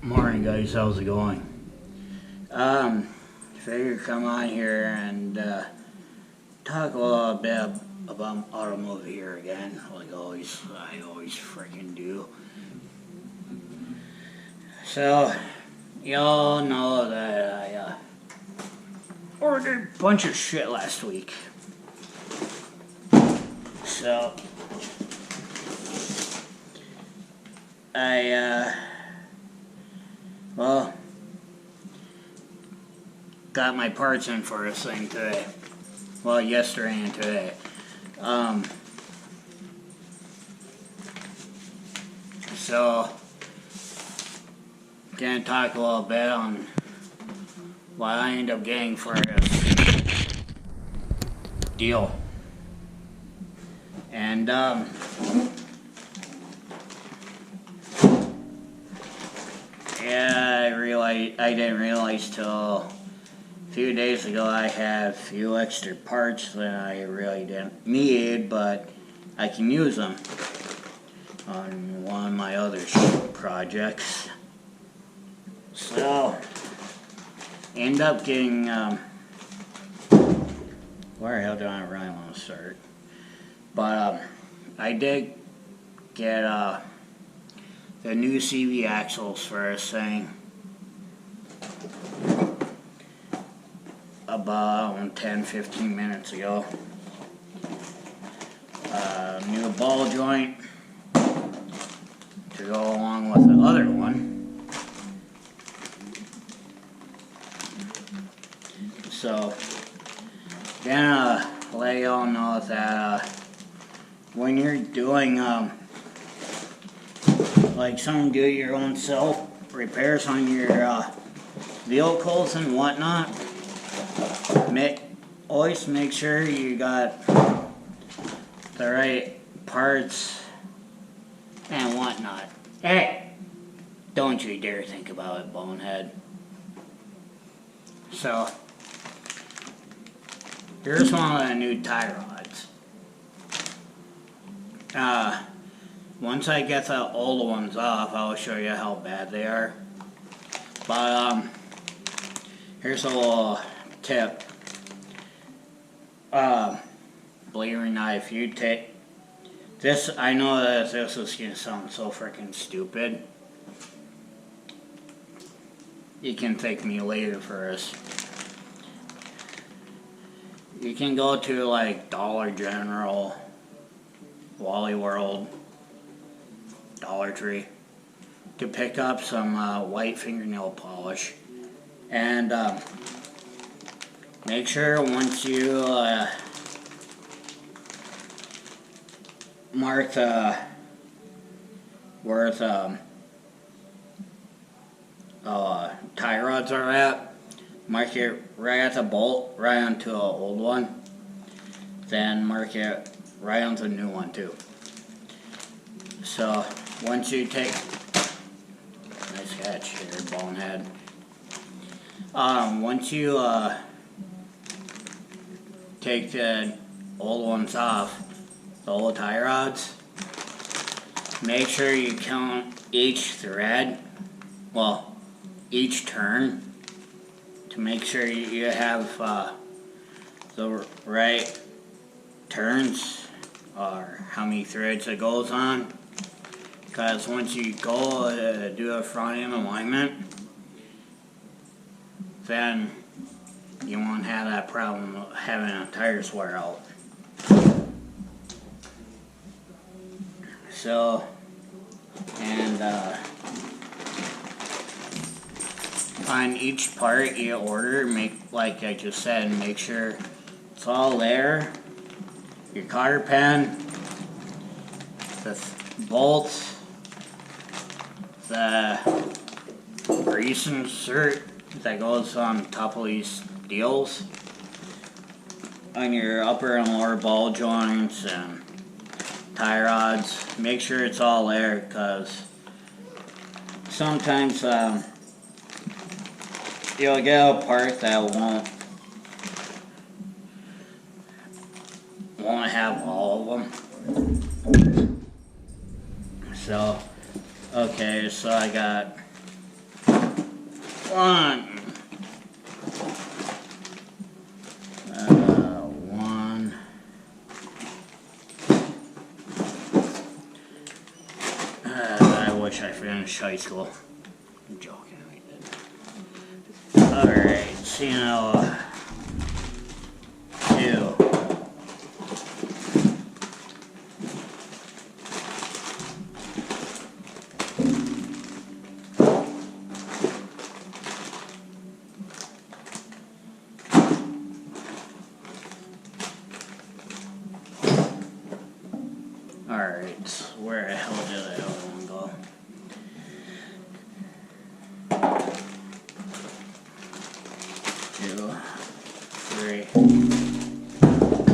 Morning guys, how's it going? Figured come on here and talk a little bit about automotive here again, like I always freaking do. So, y'all know that I ordered a bunch of shit last week. So, well, got my parts in for this thing today. Well, yesterday and today. So, gonna talk a little bit on what I ended up getting for this deal. And, yeah, I didn't realize till a few days ago I had a few extra parts that I really didn't need, but I can use them on one of my other projects. So, end up getting, where the hell do I really want to start? But, I did get, the new CV axles for this thing about 10-15 minutes ago. New ball joint to go along with the other one. So, gonna let y'all know that when you're doing like some do-your-own self repairs on your vehicles and whatnot, always make sure you got the right parts and whatnot. Hey, don't you dare think about it, bonehead. So, here's one of the new tie rods. Once I get the old ones off, I'll show you how bad they are. But, here's a little tip. Believe it or not, if you take this, I know that this is gonna sound so freaking stupid. You can thank me later for this. You can go to like Dollar General, Wally World, Dollar Tree to pick up some white fingernail polish, and make sure once you mark where the tie rods are at, mark it right at the bolt, right onto an old one, then mark it right onto the new one too. So once you take, nice catch here, bonehead. Once you take the old ones off, the old tie rods, make sure you count each thread, well, each turn, to make sure you have the right turns, or how many threads it goes on. Because once you go do a front end alignment, then you won't have that problem of having a tires wear out. So, and on each part you order, like I just said, make sure it's all there. Your cotter pen, the bolts, the grease insert that goes on top of these deals, on your upper and lower ball joints and tie rods. Make sure it's all there, because sometimes you'll get a part that won't have all of them. So, okay, so I got One. One. I wish I finished high school. I'm joking. Alright, so you know, 2. Alright, where the hell did that other one go? Two, 3.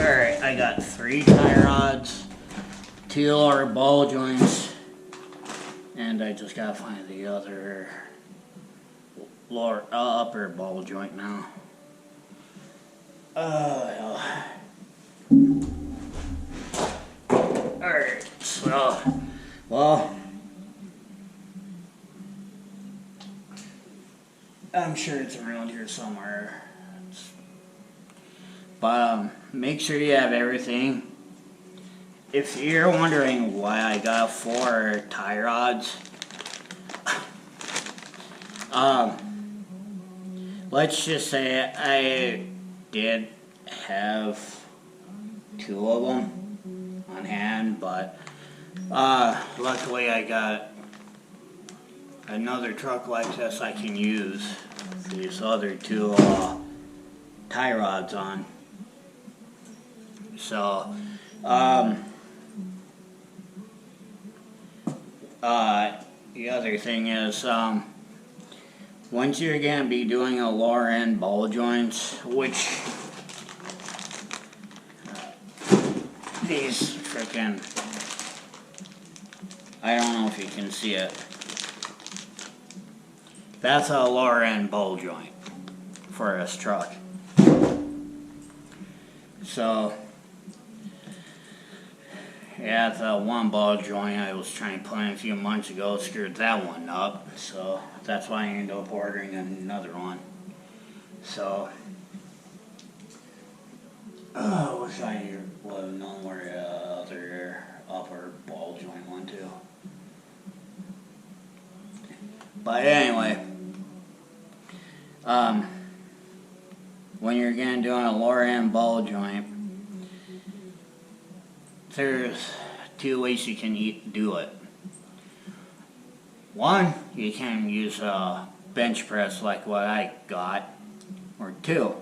Alright, I got 3 tie rods, 2 lower ball joints, and I just gotta find the other upper ball joint now. Oh, alright, so, well, I'm sure it's around here somewhere. But make sure you have everything. If you're wondering why I got 4 tie rods, let's just say I did have 2 of them on hand, but luckily I got another truck like this I can use these other 2 tie rods on. So the other thing is, once you're going to be doing a lower end ball joints, which these frickin', I don't know if you can see it. That's a lower end ball joint for this truck. So, yeah, the one ball joint I was trying to put in a few months ago screwed that one up. So, that's why I ended up ordering another one. So, I wish I would have known where the other upper ball joint went to. But anyway, when you're again doing a lower end ball joint, there's 2 ways you can do it. One, you can use a bench press like what I got, or 2,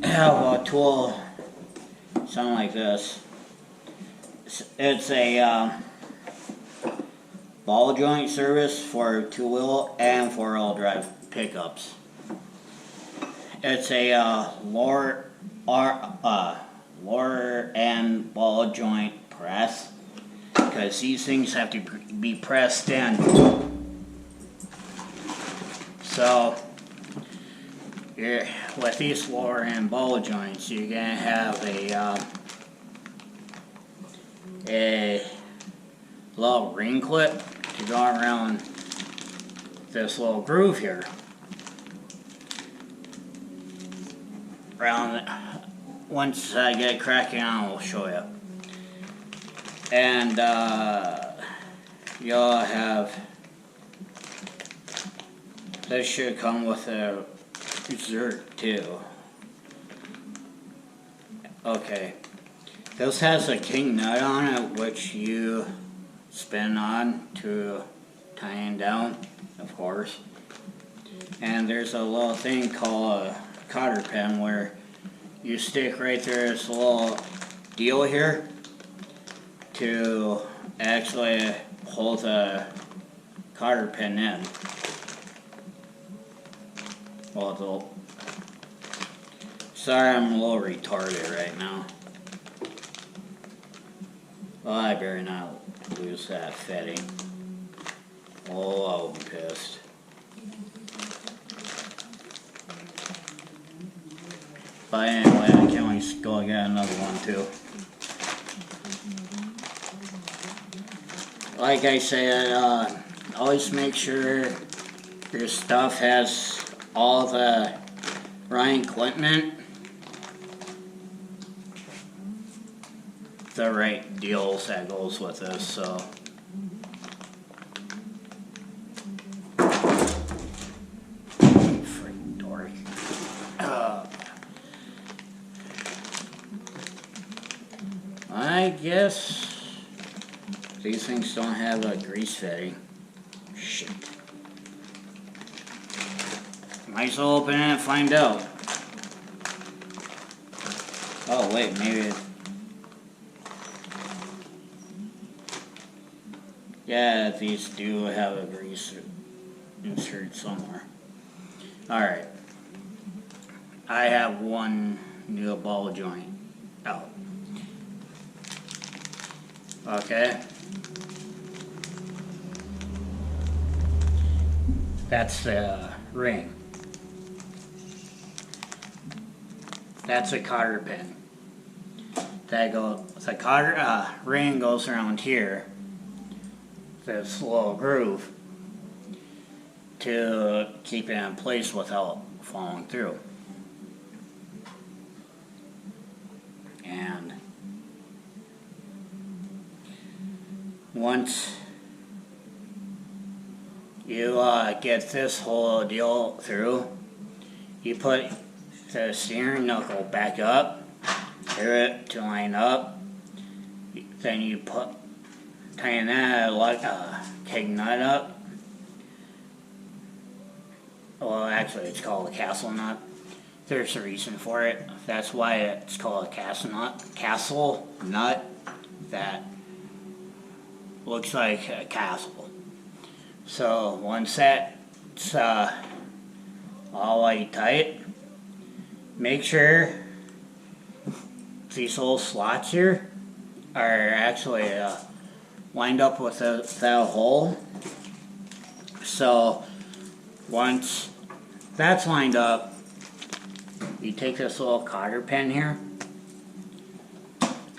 have a tool, something like this. It's a ball joint service for 2-wheel and 4-wheel drive pickups. It's a lower end ball joint press, because these things have to be pressed in. So with these lower end ball joints, you're gonna have a little ring clip to go around this little groove here. Once I get cracking on, I'll show you. And you'll have, this should come with a zerk too. Okay, this has a king nut on it, which you spin on to tie it down, of course. And there's a little thing called a cotter pin where you stick right there, this little deal here to actually hold the cotter pin in. Well, sorry, I'm a little retarded right now. Well, I better not lose that fitting. Oh, I'm pissed. But anyway, I can always go get another one too. Like I said, always make sure your stuff has all the right equipment, the right deals that goes with this, so. Freaking dork. I guess these things don't have a grease fitting. Shit. Might as well open it and find out. Oh wait, maybe yeah, these do have a grease insert somewhere. Alright. I have one new ball joint out. Okay. That's the ring. That's a cotter pin. The cotter ring goes around here. This little groove to keep it in place without falling through. And once you get this whole deal through, you put the steering knuckle back up, get it to line up, then you tighten that like a keg nut up. Well, actually it's called a castle nut. There's a reason for it. That's why it's called a castle nut that looks like a castle. So once that's all white tight, make sure these little slots here are actually lined up with that hole. So once that's lined up, you take this little cotter pin here,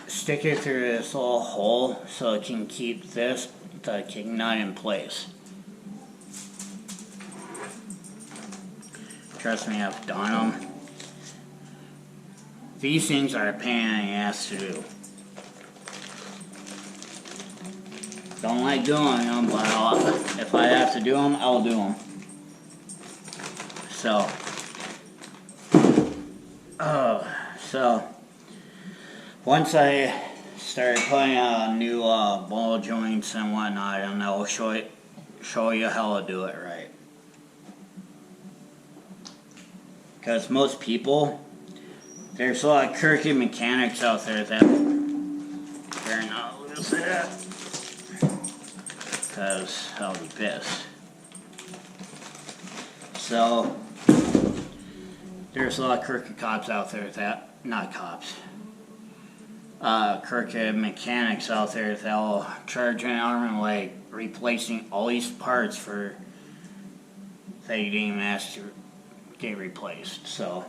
stick it through this little hole so it can keep the keg nut in place. Trust me, I've done them. These things are a pain in the ass to do. Don't like doing them, but if I have to do them, I'll do them. So once I start putting new ball joints and whatnot, and I'll show you how to do it right. Because most people, there's a lot of crooked mechanics out there that they're not loose at it. Because I'll be pissed. So there's a lot of crooked cops out there that, not cops, crooked mechanics out there that'll charge an arm and leg replacing all these parts for that you didn't even ask to get replaced. So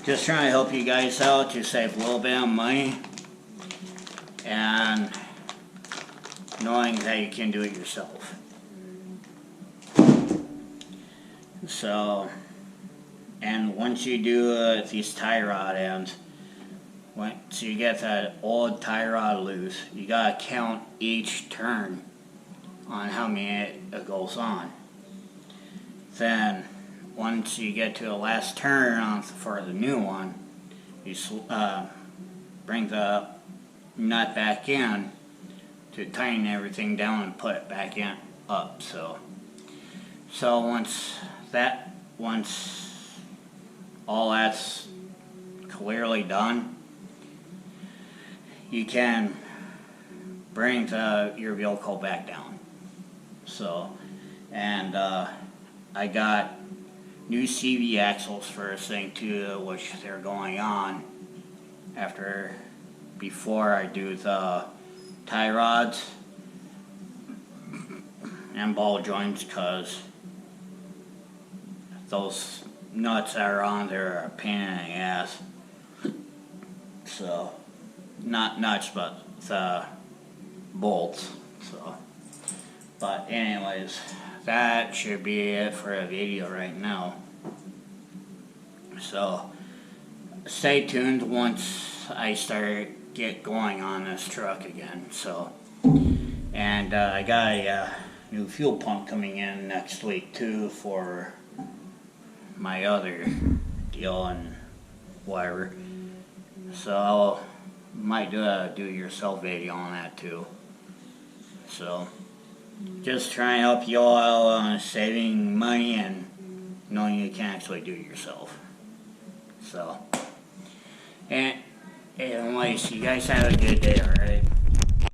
just trying to help you guys out to save a little bit of money and knowing that you can do it yourself. So, and once you do these tie rod ends, once you get that old tie rod loose, you gotta count each turn on how many it goes on. Then once you get to the last turn on for the new one, you bring the nut back in to tighten everything down and put it back in up. So once all that's clearly done, you can bring your vehicle back down. So, and I got new CV axles for this thing too, which they're going on before I do the tie rods and ball joints, because those nuts that are on there are a pain in the ass. So, not nuts, but the bolts. So, But anyways, that should be it for a video right now. So stay tuned once I get going on this truck again. So, and I got a new fuel pump coming in next week too for my other deal and whatever. So might do a do-it-yourself video on that too. So just trying to help you all out on saving money and knowing you can actually do it yourself. So, and anyways, you guys have a good day, alright?